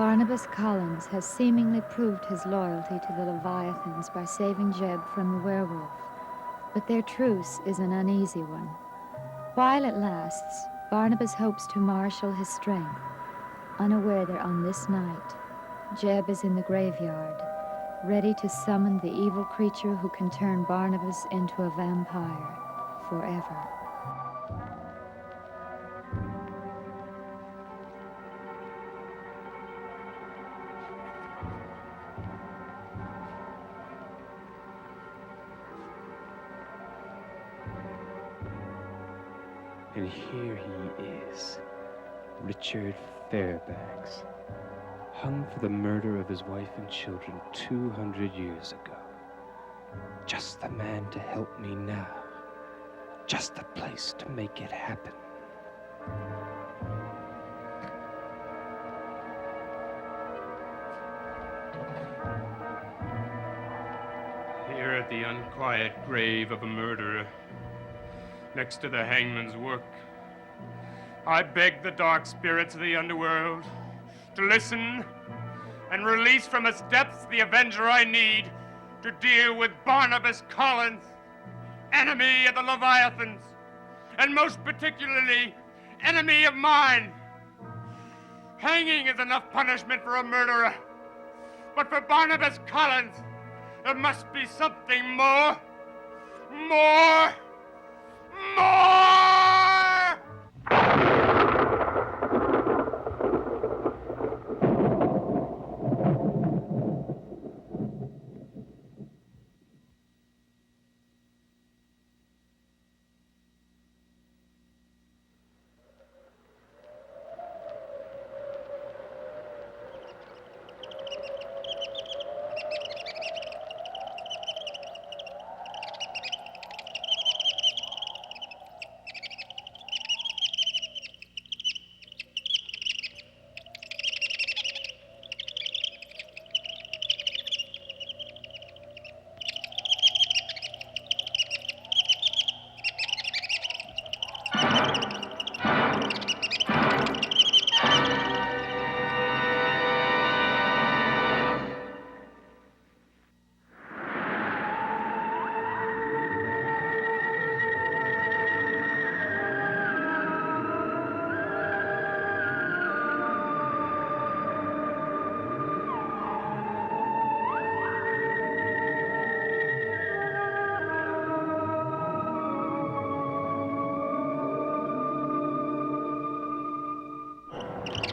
Barnabas Collins has seemingly proved his loyalty to the Leviathans by saving Jeb from the werewolf, but their truce is an uneasy one. While it lasts, Barnabas hopes to marshal his strength, unaware that on this night, Jeb is in the graveyard, ready to summon the evil creature who can turn Barnabas into a vampire forever. And here he is, Richard Fairbanks, hung for the murder of his wife and children 200 years ago. Just the man to help me now. Just the place to make it happen. Here at the unquiet grave of a murderer, next to the hangman's work, I beg the dark spirits of the underworld to listen and release from its depths the avenger I need to deal with Barnabas Collins, enemy of the Leviathans, and most particularly, enemy of mine. Hanging is enough punishment for a murderer, but for Barnabas Collins, there must be something more. More!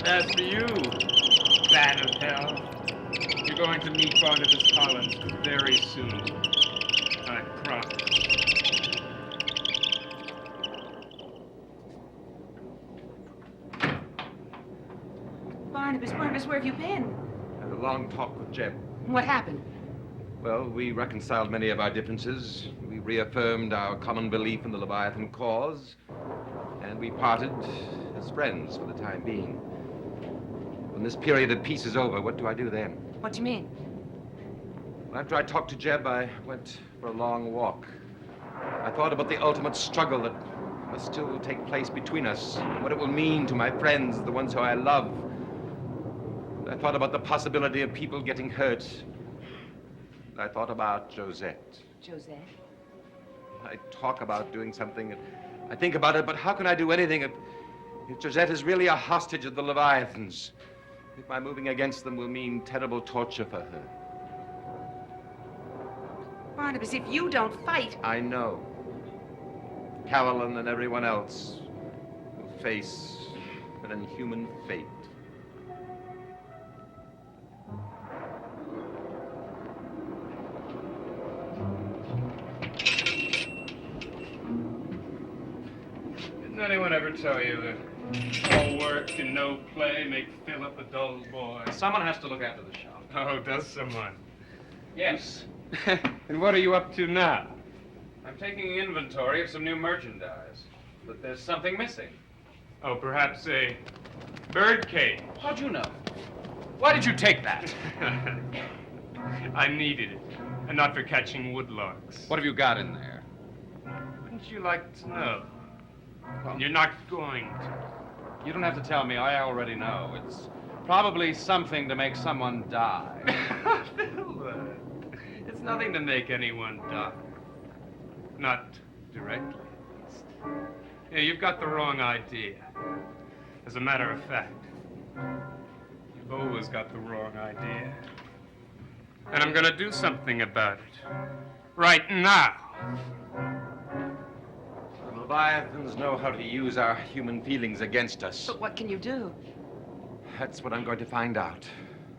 As for you, fan of hell, you're going to meet Barnabas Collins very soon. I promise. Barnabas, where have you been? I had a long talk with Jeb. What happened? Well, we reconciled many of our differences. We reaffirmed our common belief in the Leviathan cause. And we parted as friends for the time being. When this period of peace is over, what do I do then? What do you mean? After I talked to Jeb, I went for a long walk. I thought about the ultimate struggle that must still take place between us, what it will mean to my friends, the ones who I love. I thought about the possibility of people getting hurt. I thought about Josette. Josette? I talk about doing something, and I think about it, but how can I do anything if Josette is really a hostage of the Leviathans? If my moving against them will mean terrible torture for her. Barnabas, if you don't fight... I know. Carolyn and everyone else will face an inhuman fate. Didn't anyone ever tell you that all work and no play make Philip a dull boy? Someone has to look after the shop. Oh, does someone? Yes. And what are you up to now? I'm taking inventory of some new merchandise, but there's something missing. Oh, perhaps a bird cage. How'd you know? Why did you take that? I needed it, and not for catching woodlarks. What have you got in there? Wouldn't you like to know? And you're not going to. You don't have to tell me. I already know. It's Probably something to make someone die. Filbert, it's nothing to make anyone die. Not directly, at least. Yeah, you've got the wrong idea. As a matter of fact, you've always got the wrong idea. And I'm gonna do something about it. Right now. The Leviathans know how to use our human feelings against us. But what can you do? That's what I'm going to find out.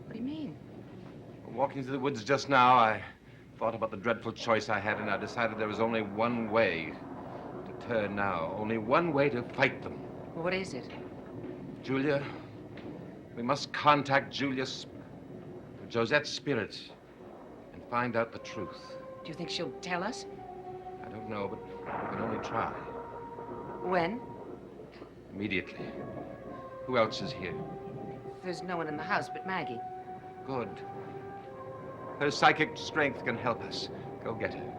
What do you mean? Walking through the woods just now, I thought about the dreadful choice I had, and I decided there was only one way to turn now. Only one way to fight them. What is it? Julia, we must contact Josette's spirit and find out the truth. Do you think she'll tell us? I don't know, but we can only try. When? Immediately. Who else is here? There's no one in the house but Maggie. Good. Her psychic strength can help us. Go get her.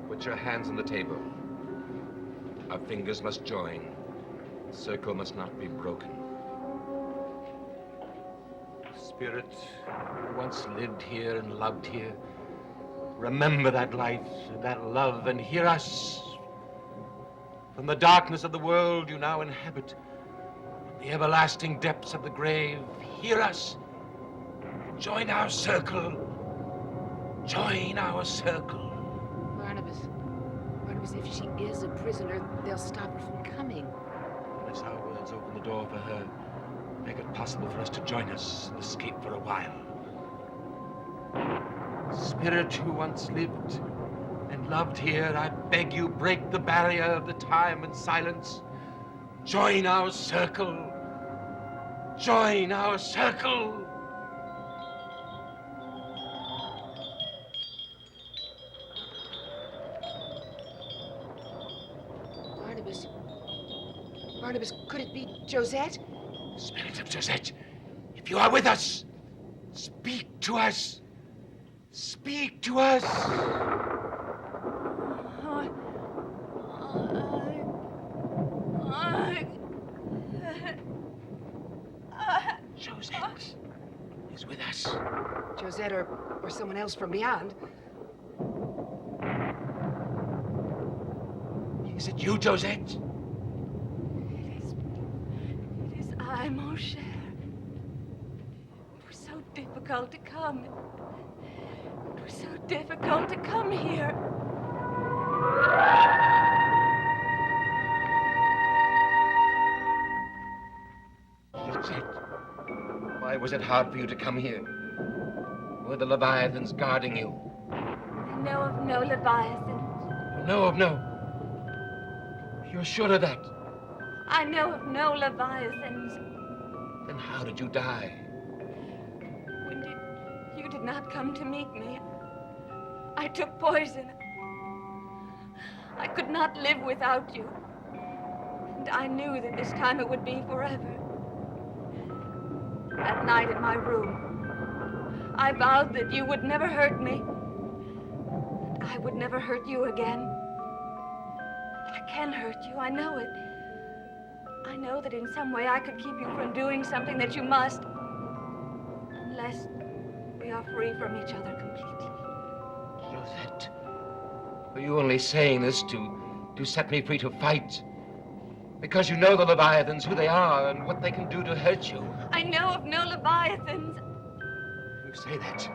Put your hands on the table. Our fingers must join. The circle must not be broken. Spirit who once lived here and loved here, remember that life and that love and hear us. From the darkness of the world you now inhabit, from the everlasting depths of the grave, hear us. Join our circle. Join our circle. Barnabas, if she is a prisoner, they'll stop her from coming. Unless our words open the door for her, make it possible for us to join us and escape for a while. Spirit who once lived and loved here, I beg you, break the barrier of the time and silence. Join our circle. Join our circle. Barnabas, could it be Josette? Spirit of Josette, if you are with us, speak to us. Speak to us. Josette is with us. Josette or someone else from beyond. Is it you, Josette? It is I, mon cher. It was so difficult to come. It was so difficult to come here. Josette, why was it hard for you to come here? Were the Leviathans guarding you? I know of no Leviathans. No, of no. You're sure of that? I know of no Leviathans. Then how did you die? You did not come to meet me. I took poison. I could not live without you. And I knew that this time it would be forever. That night in my room, I vowed that you would never hurt me. And I would never hurt you again. I can hurt you, I know it. I know that in some way I could keep you from doing something that you must. Unless we are free from each other completely. Josette, are you only saying this to set me free to fight? Because you know the Leviathans, who they are, and what they can do to hurt you. I know of no Leviathans. You say that.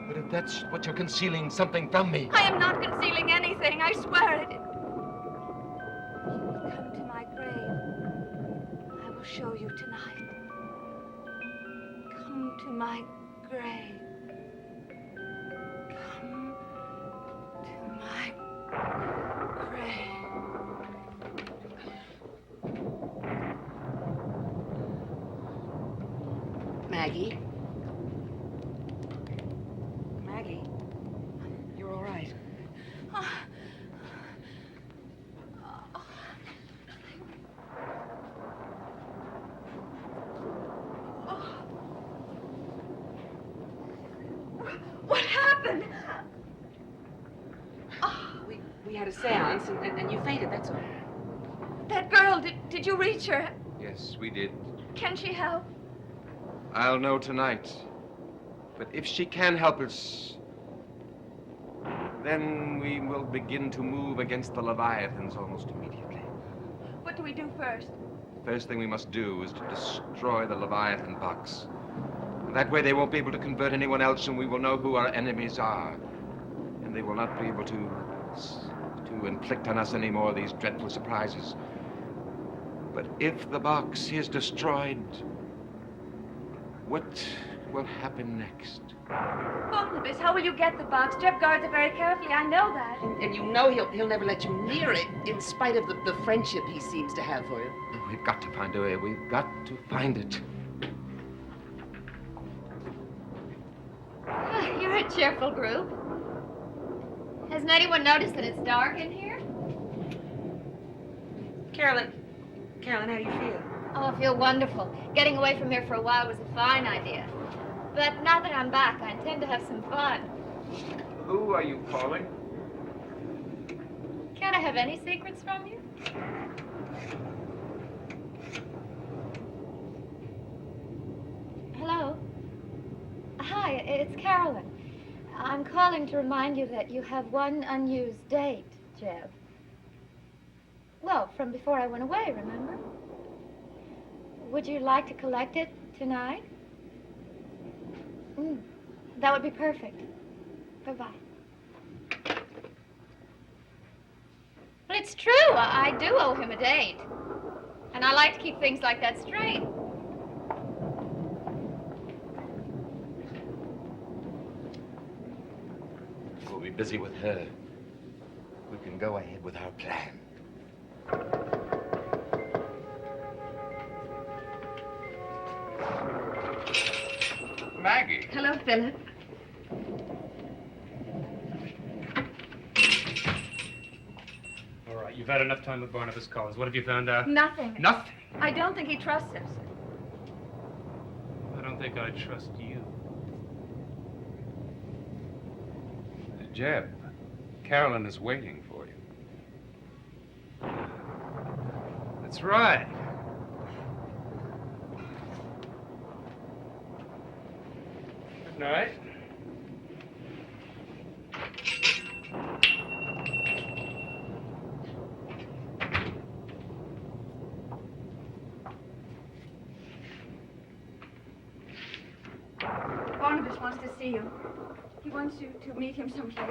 But if that's what you're concealing, something from me. I am not concealing anything, I swear it. You will come to my grave. I will show you tonight. Come to my grave. Come to my grave. Maggie? Maggie? You're all right. Oh, What happened? We had a seance, and you fainted, that's all. That girl, did you reach her? Yes, we did. Can she help? I'll know tonight. But if she can help us, then we will begin to move against the Leviathans almost immediately. What do we do first? First thing we must do is to destroy the Leviathan box. That way they won't be able to convert anyone else, and we will know who our enemies are. And they will not be able to inflict on us any more of these dreadful surprises. But if the box is destroyed, what will happen next? Barnabas, how will you get the box? Jeb guards it very carefully, I know that. And you know he'll never let you near it, in spite of the friendship he seems to have for you. We've got to find a way. We've got to find it. You're a cheerful group. Hasn't anyone noticed that it's dark in here? Carolyn, how do you feel? Oh, I feel wonderful. Getting away from here for a while was a fine idea. But now that I'm back, I intend to have some fun. Who are you calling? Can't I have any secrets from you? Hello? Hi, it's Carolyn. I'm calling to remind you that you have one unused date, Jeb. Well, from before I went away, remember? Would you like to collect it tonight? That would be perfect. Bye-bye. But it's true. I do owe him a date. And I like to keep things like that straight. We'll be busy with her. We can go ahead with our plan. Maggie. Hello, Philip. All right, you've had enough time with Barnabas Collins. What have you found out? Nothing. Nothing. I don't think he trusts us. I don't think I trust you. Jeb, Carolyn is waiting for you. That's right. Good night. Barnabas wants to see you. He wants you to meet him someplace.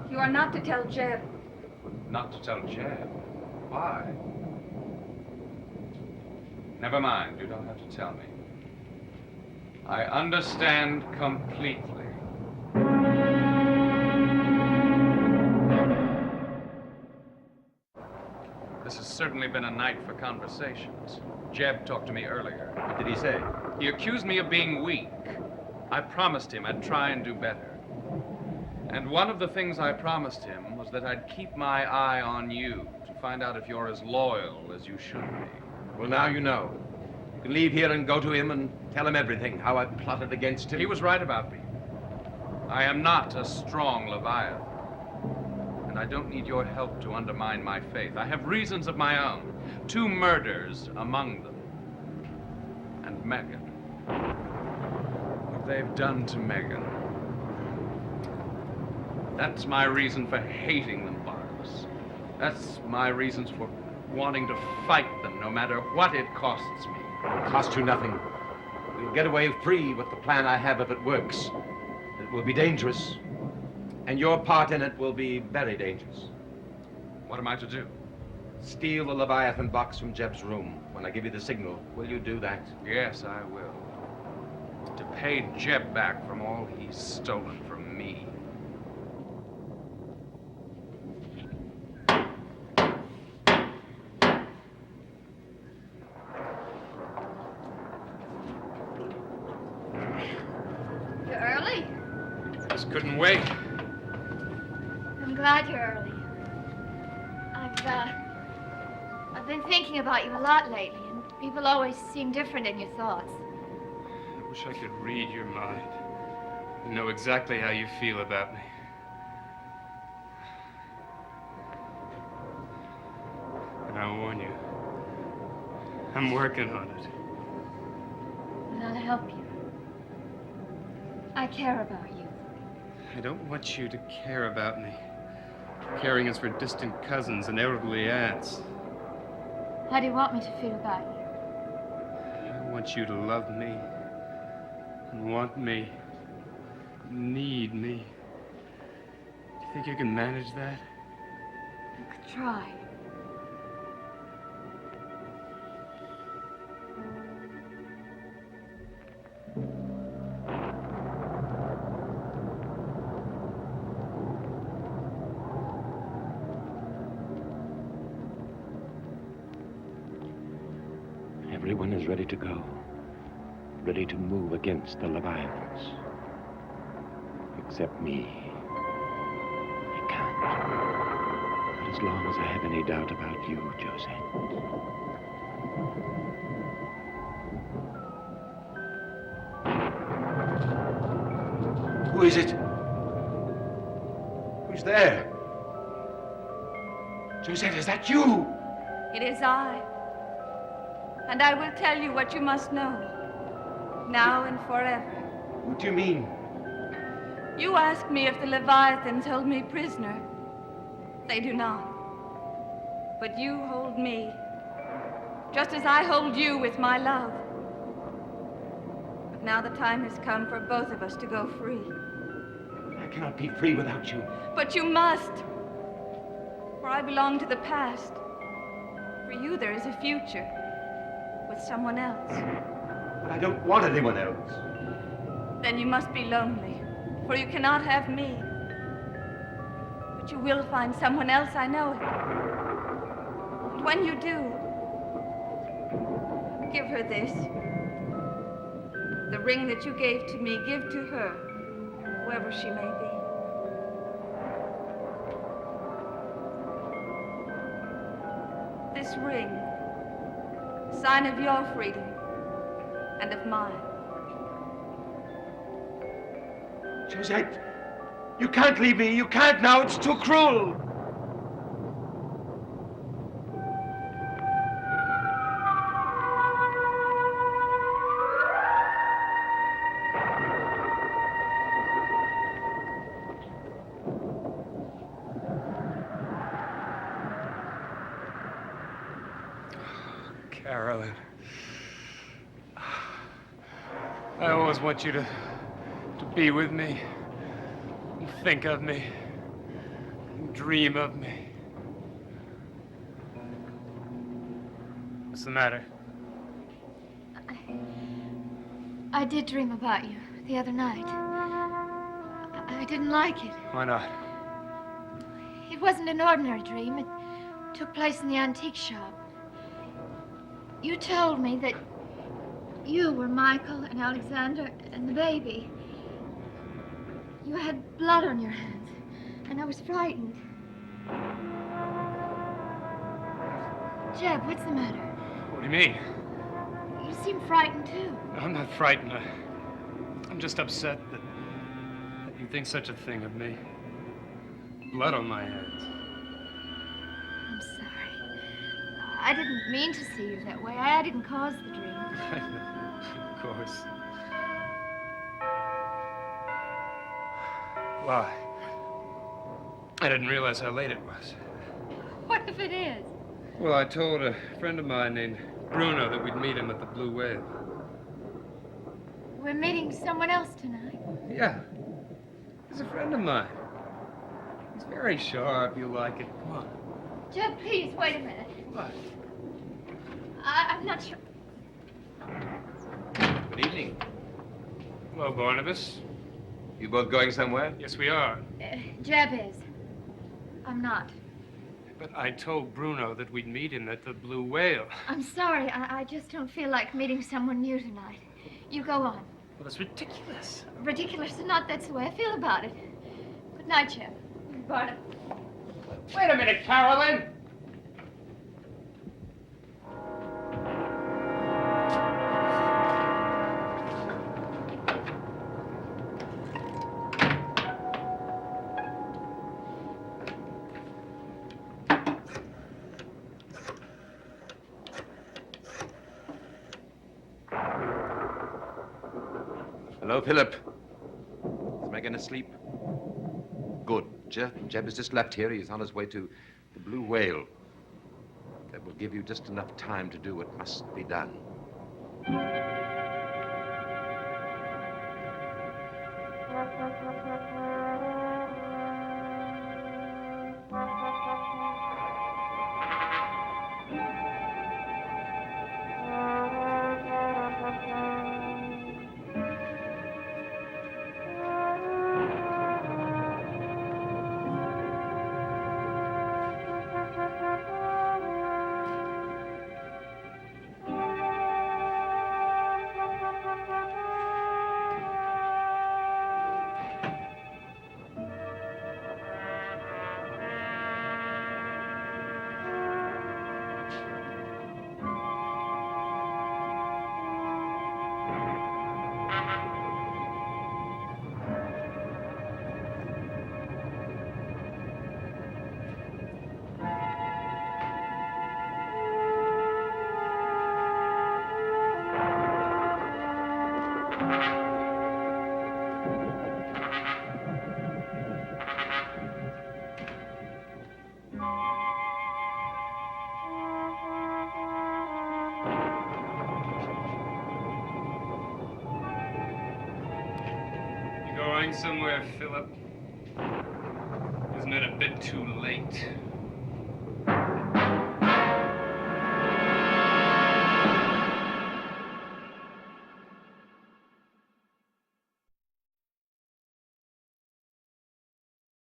You are not to tell Jeb. Not to tell Jeb. Why? Never mind. You don't have to tell me. I understand completely. This has certainly been a night for conversations. Jeb talked to me earlier. What did he say? He accused me of being weak. I promised him I'd try and do better. And one of the things I promised him was that I'd keep my eye on you to find out if you're as loyal as you should be. Well, now you know. You can leave here and go to him and tell him everything, how I plotted against him. He was right about me. I am not a strong Leviathan. And I don't need your help to undermine my faith. I have reasons of my own. 2 murders among them. And Megan. What they've done to Megan. That's my reason for hating them, Barnabas. That's my reasons for wanting to fight them, no matter what it costs me. It'll cost you nothing. We'll get away free with the plan I have if it works. It will be dangerous. And your part in it will be very dangerous. What am I to do? Steal the Leviathan box from Jeb's room. When I give you the signal, will you do that? Yes, I will. To pay Jeb back from all he's stolen from me. You're early. Just couldn't wait. I'm glad you're early. I've been thinking about you a lot lately, and people always seem different in your thoughts. I wish I could read your mind. I know exactly how you feel about me. And I warn you, I'm working on it. And I'll help you. I care about you. I don't want you to care about me. Caring is for distant cousins and elderly aunts. How do you want me to feel about you? I want you to love me, and want me, need me. Do you think you can manage that? I could try. Everyone is ready to go. Ready to move against the Leviathans. Except me. I can't. Not as long as I have any doubt about you, Josette. Who is it? Who's there? Josette, is that you? It is I. And I will tell you what you must know, now and forever. What do you mean? You asked me if the Leviathans hold me prisoner. They do not. But you hold me, just as I hold you with my love. But now the time has come for both of us to go free. I cannot be free without you. But you must, for I belong to the past. For you, there is a future. With someone else. But I don't want anyone else. Then you must be lonely, for you cannot have me. But you will find someone else, I know it. And when you do, give her this. The ring that you gave to me, give to her, whoever she may be. This ring, sign of your freedom and of mine. Josette, you can't leave me. You can't now. It's too cruel. Carolyn. I always want you to be with me, and think of me, and dream of me. What's the matter? I did dream about you the other night. I didn't like it. Why not? It wasn't an ordinary dream. It took place in the antique shop. You told me that you were Michael and Alexander and the baby. You had blood on your hands, and I was frightened. Jeb, what's the matter? What do you mean? You seem frightened, too. No, I'm not frightened. I'm just upset that you think such a thing of me. Blood on my hands. I'm sorry. I didn't mean to see you that way. I didn't cause the dream. Of course. Why? I didn't realize how late it was. What if it is? Well, I told a friend of mine named Bruno that we'd meet him at the Blue Whale. We're meeting someone else tonight. Yeah. He's a friend of mine. He's very sharp. You'll like it. Come on. Jeb, please, wait a minute. What? I'm not sure. Good evening. Hello, Barnabas. You both going somewhere? Yes, we are. Jeb is. I'm not. But I told Bruno that we'd meet him at the Blue Whale. I'm sorry. I just don't feel like meeting someone new tonight. You go on. Well, that's ridiculous. Ridiculous or not, that's the way I feel about it. Good night, Jeb. Barnabas. Wait a minute, Carolyn. Hello, Philip. Is Megan asleep? Good. Jeb has just left here. He's on his way to the Blue Whale. That will give you just enough time to do what must be done. Going somewhere, Philip? Isn't it a bit too late?